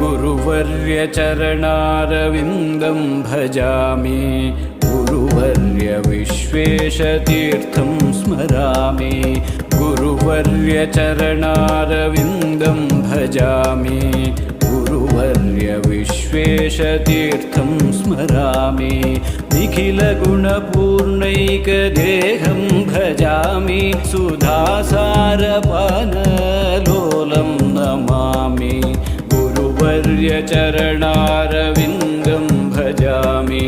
गुरुवर्य चरणारविन्दं भजामि गुरुवर्य विश्वेशतीर्थं स्मरामि गुरुवर्य चरणारविन्दं भजामि गुरुवर्य विश्वेशतीर्थं स्मरामि निखिलगुणपूर्णैकदेहं भजामि सुधासारपानलोलं नमामि गुरुवर्य चरणारविन्दं भजामि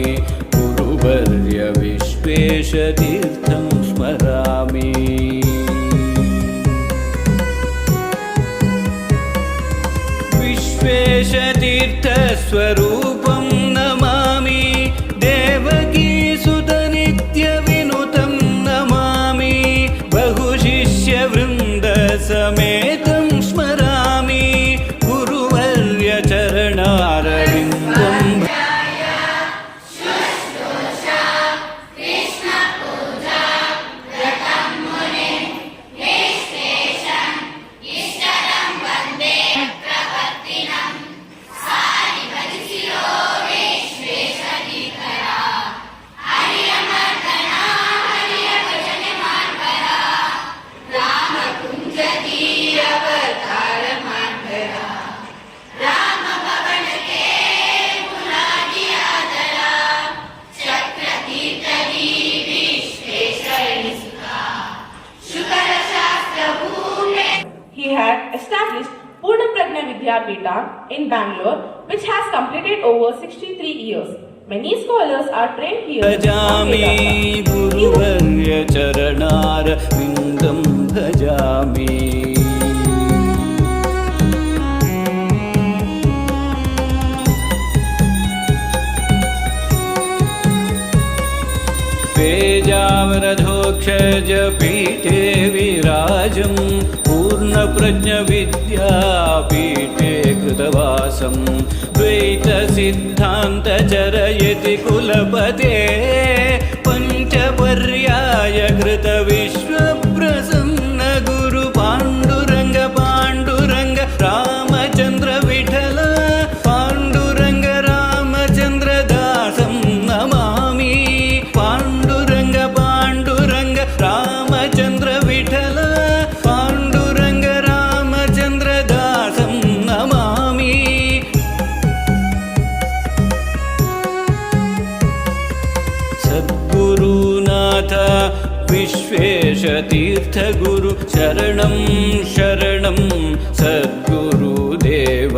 गुरुवर्य विश्वेशतीर्थं स्मरामि विश्वेशतीर्थस्वरूपं नमामि देवकीसुतनित्यविनुतं नमामि बहुशिष्यवृन्दसमेतं स्मरामि गुरुवर्य चरणारविन्दं He had established Purna Prajna Vidyapita in Bangalore, which has completed over 63 years. Many scholars are trained here. भजामि गुरुवर्य चरणारविन्दं भजामि पेजावरधोक्षजपीठे विराजं पूर्णप्रज्ञविद्यापीठे कृतवासं द्वैतसिद्धान्तचरयति कुलपते पञ्चपर्यायकृतविश्वप्रसन्न गुरु पाण्डुरङ्ग पाण्डुरङ्ग रामचन्द्र विठल पाण्डुरङ्ग रामचन्द्रदासं नमामि पाण्डुरङ्ग पाण्डुरङ्ग रामचन्द्र विठल पाण्डुरङ्ग रामचन्द्रदासं नमामि सद्गुरुनाथ विश्वेशतीर्थगुरु शरणं शरणं सद्गुरुदेव।